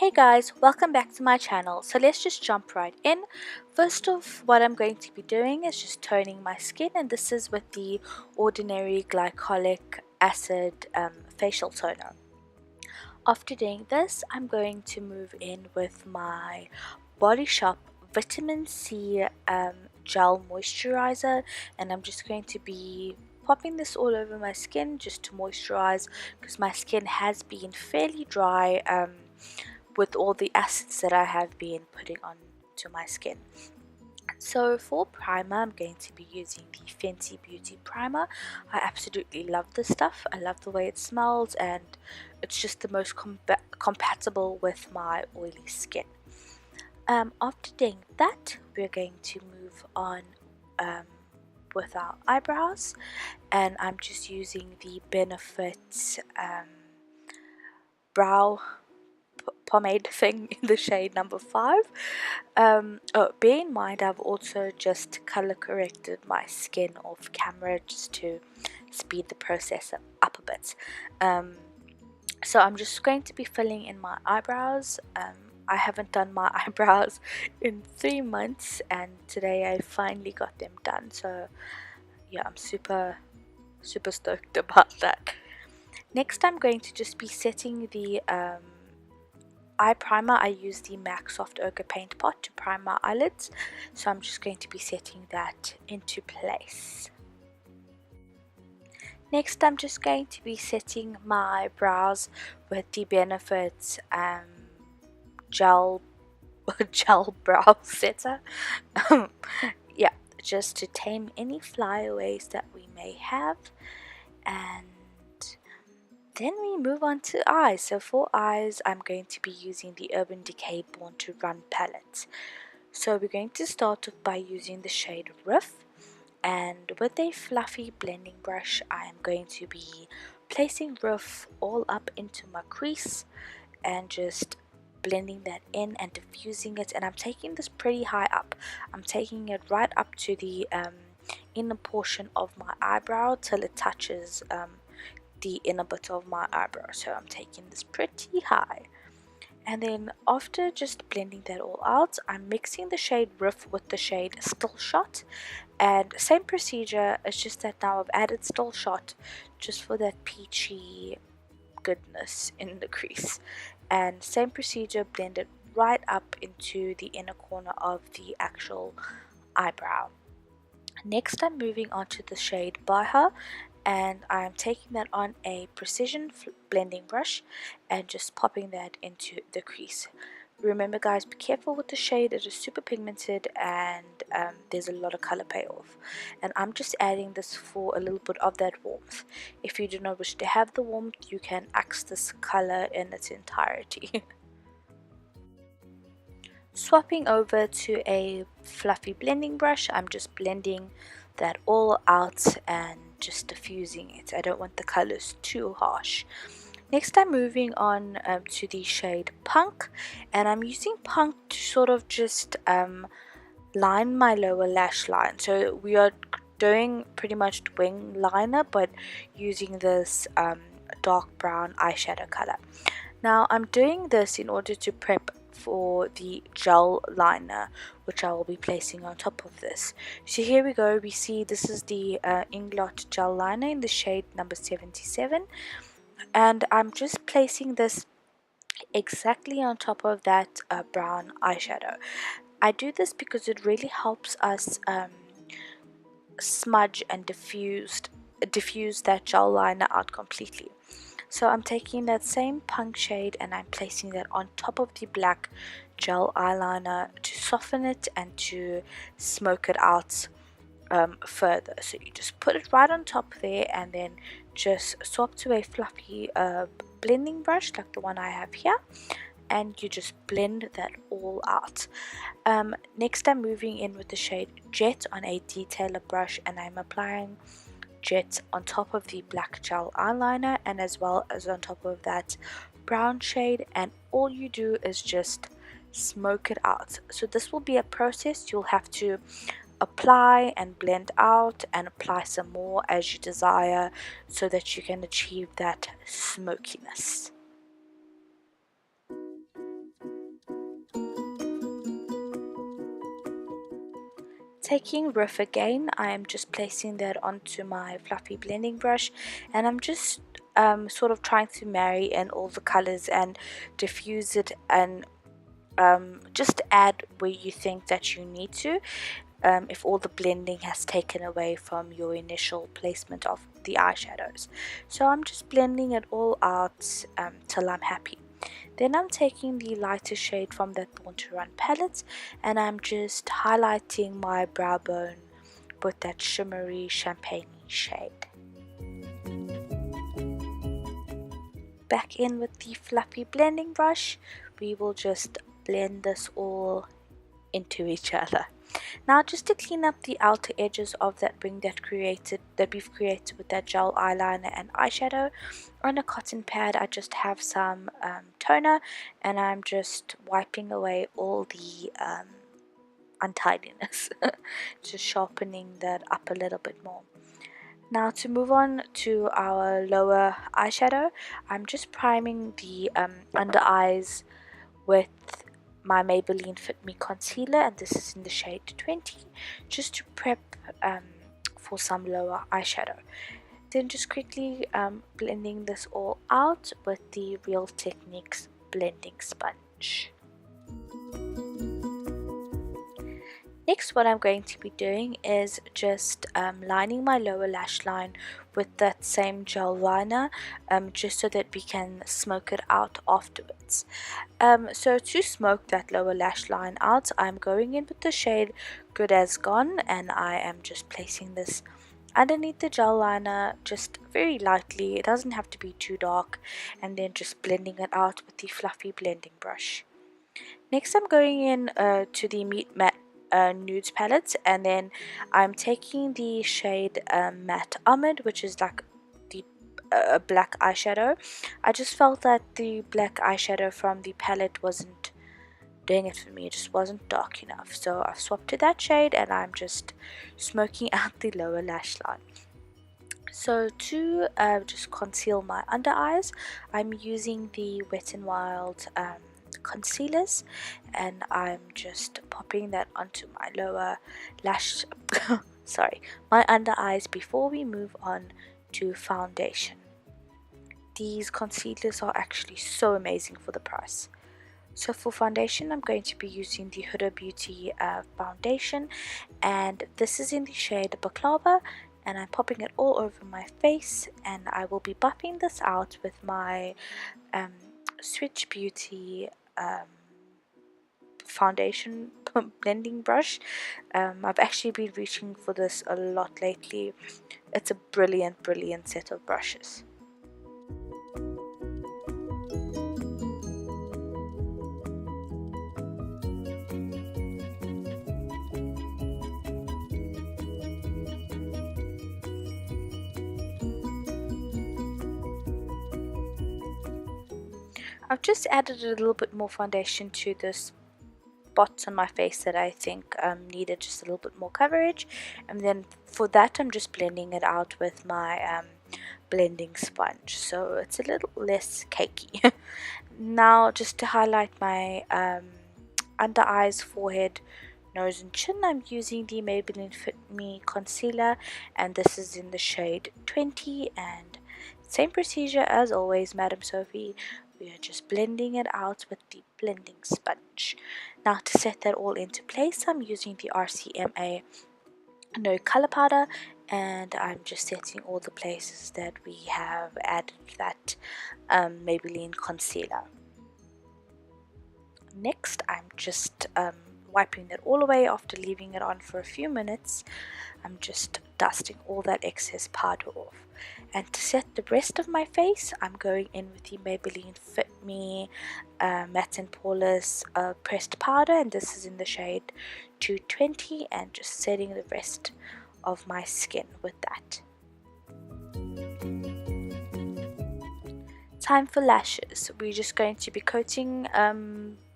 Hey guys, welcome back to my channel. So let's just jump right in. First off, what I'm going to be doing is just toning my skin, and this is with the Ordinary Glycolic Acid Facial Toner. After doing this, I'm going to move in with my Body Shop Vitamin C Gel Moisturizer, and I'm just going to be popping this all over my skin just to moisturize, because my skin has been fairly dry with all the acids that I have been putting on to my skin. So for primer, I'm going to be using the Fenty Beauty primer. I absolutely love this stuff. I love the way it smells, and it's just the most compatible with my oily skin. After doing that, we're going to move on with our eyebrows, and I'm just using the Benefit brow pomade thing in the shade number 5. Bear in mind, I've also just color corrected my skin off camera just to speed the process up a bit. So I'm just going to be filling in my eyebrows. I haven't done my eyebrows in 3 months, and today I finally got them done. So yeah, I'm super stoked about that. Next, I'm going to just be setting the eye primer. I use the MAC Soft Ochre Paint Pot to prime my eyelids, so I'm just going to be setting that into place. Next, I'm just going to be setting my brows with the Benefit gel brow setter. Yeah, just to tame any flyaways that we may have. And then we move on to eyes. So for eyes, I'm going to be using the Urban Decay Born to Run palette. So we're going to start off by using the shade Riff, and with a fluffy blending brush, I am going to be placing Riff all up into my crease and just blending that in and diffusing it. And I'm taking this pretty high up. I'm taking it right up to the inner portion of my eyebrow till it touches the inner bit of my eyebrow. So I'm taking this pretty high, and then after just blending that all out, I'm mixing the shade Riff with the shade Still Shot, and same procedure. It's just that now I've added Still Shot just for that peachy goodness in the crease, and same procedure, blend it right up into the inner corner of the actual eyebrow. Next, I'm moving on to the shade Baaaaaaccckkkkk, and I'm taking that on a precision blending brush and just popping that into the crease. Remember guys, be careful with the shade. It is super pigmented, and there's a lot of color payoff, and I'm just adding this for a little bit of that warmth. If you do not wish to have the warmth, you can axe this color in its entirety. Swapping over to a fluffy blending brush, I'm just blending that all out and just diffusing it. I don't want the colors too harsh. Next, I'm moving on to the shade Punk, and I'm using Punk to sort of just line my lower lash line. So we are doing pretty much wing liner, but using this dark brown eyeshadow color. Now I'm doing this in order to prep for the gel liner, which I will be placing on top of this. So here we go. We see this is the Inglot gel liner in the shade number 77, and I'm just placing this exactly on top of that brown eyeshadow. I do this because it really helps us smudge and diffuse that gel liner out completely. So I'm taking that same Punk shade and I'm placing that on top of the black gel eyeliner to soften it and to smoke it out further. So you just put it right on top there, and then just swap to a fluffy blending brush like the one I have here, and you just blend that all out. Next, I'm moving in with the shade Jet on a detailer brush, and I'm applying Jet on top of the black gel eyeliner and as well as on top of that brown shade, and all you do is just smoke it out. So this will be a process. You'll have to apply and blend out and apply some more as you desire, so that you can achieve that smokiness. taking Riff again. I am just placing that onto my fluffy blending brush, and I'm just sort of trying to marry in all the colors and diffuse it, and just add where you think that you need to, if all the blending has taken away from your initial placement of the eyeshadows. So I'm just blending it all out till I'm happy. Then I'm taking the lighter shade from that Born to Run palette, and I'm just highlighting my brow bone with that shimmery champagne shade. Back in with the fluffy blending brush, we will just blend this all into each other. Now, just to clean up the outer edges of that ring that we've created with that gel eyeliner and eyeshadow, on a cotton pad I just have some toner, and I'm just wiping away all the untidiness, just sharpening that up a little bit more. Now, to move on to our lower eyeshadow, I'm just priming the under eyes with my Maybelline Fit Me concealer, and this is in the shade 20, just to prep for some lower eyeshadow. Then just quickly blending this all out with the Real Techniques blending sponge. Next, what I'm going to be doing is just lining my lower lash line with that same gel liner, just so that we can smoke it out afterwards. So to smoke that lower lash line out, I'm going in with the shade Good As Gone, and I am just placing this underneath the gel liner just very lightly. It doesn't have to be too dark, and then just blending it out with the fluffy blending brush. Next, I'm going in to the Meet Matte Nudes palette, and then I'm taking the shade Matte Almond, which is like the black eyeshadow. I just felt that the black eyeshadow from the palette wasn't doing it for me. It just wasn't dark enough, so I've swapped to that shade, and I'm just smoking out the lower lash line. So to just conceal my under eyes, I'm using the Wet n Wild concealers, and I'm just popping that onto my lower lash my under eyes before we move on to foundation. These concealers are actually so amazing for the price. So for foundation, I'm going to be using the Huda Beauty foundation, and this is in the shade Baklava, and I'm popping it all over my face, and I will be buffing this out with my Switch Beauty foundation blending brush. I've actually been reaching for this a lot lately. It's a brilliant set of brushes. I've just added a little bit more foundation to this spots on my face that I think needed just a little bit more coverage, and then for that I'm just blending it out with my blending sponge, so it's a little less cakey. Now, just to highlight my under eyes, forehead, nose and chin, I'm using the Maybelline Fit Me concealer, and this is in the shade 20, and same procedure as always, Madam Sophie. We are just blending it out with the blending sponge. Now, to set that all into place, I'm using the RCMA No Color Powder, and I'm just setting all the places that we have added that Maybelline concealer. Next, I'm just wiping that all away after leaving it on for a few minutes. I'm just dusting all that excess powder off. And to set the rest of my face, I'm going in with the Maybelline Fit Me Matte and Poreless pressed powder, and this is in the shade 220, and just setting the rest of my skin with that. Time for lashes. We're just going to be coating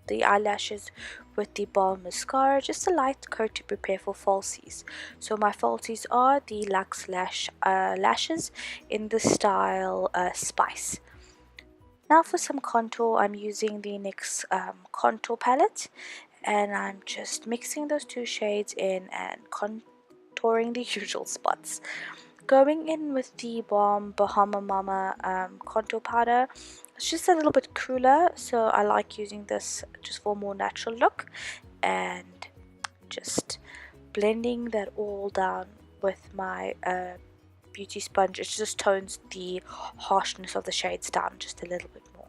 the eyelashes with the Balm mascara, just a light coat to prepare for falsies. So my falsies are the Luxe lashes in the style Spice. Now for some contour, I'm using the NYX contour palette, and I'm just mixing those two shades in and contouring the usual spots. Going in with the Balm Bahama Mama contour powder. It's just a little bit cooler, so I like using this just for a more natural look, and just blending that all down with my beauty sponge. It just tones the harshness of the shades down just a little bit more.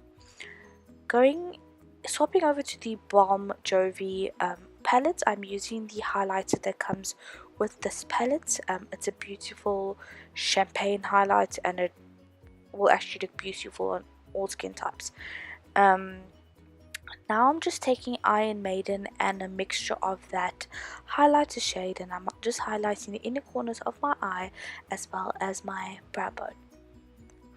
Swapping over to the Balm Jovi palette, I'm using the highlighter that comes with this palette. It's a beautiful champagne highlight, and it will actually look beautiful on all skin types. Now I'm just taking Iron Maiden and a mixture of that highlighter shade, and I'm just highlighting the inner corners of my eye as well as my brow bone.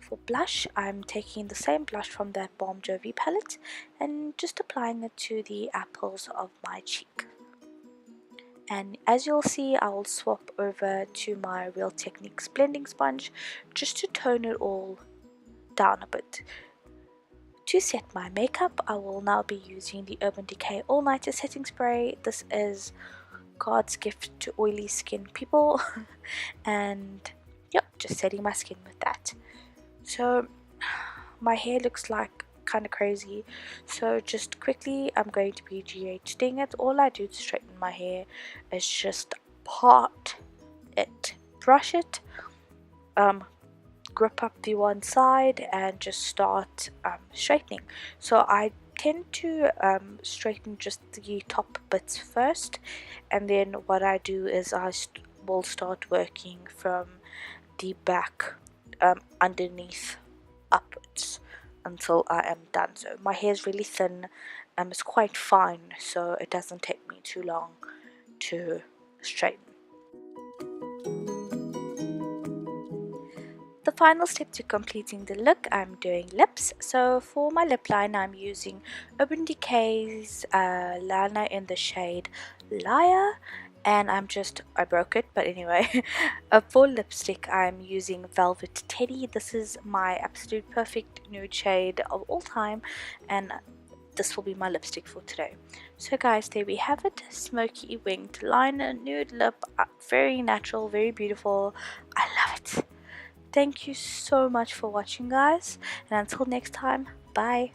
For blush, I'm taking the same blush from that Balm Jovi palette and just applying it to the apples of my cheek. And as you'll see, I will swap over to my Real Techniques blending sponge just to tone it all down a bit. To set my makeup, I will now be using the Urban Decay All Nighter Setting Spray. This is God's gift to oily skin people. And yep, just setting my skin with that. So my hair looks like kind of crazy, so just quickly I'm going to be GHDing it. All I do to straighten my hair is just part it, brush it, grip up the one side and just start straightening. So I tend to straighten just the top bits first, and then what I do is I will start working from the back underneath upwards until I am done. So my hair is really thin, it's quite fine, so it doesn't take me too long to straighten. The final step to completing the look, I'm doing lips. So for my lip liner, I'm using Urban Decay's liner in the shade Liar, and I broke it, but anyway. For lipstick, I'm using Velvet Teddy. This is my absolute perfect nude shade of all time, and this will be my lipstick for today. So guys, there we have it. Smoky winged liner, nude lip, very natural, very beautiful. I love it. Thank you so much for watching, guys, and until next time, bye.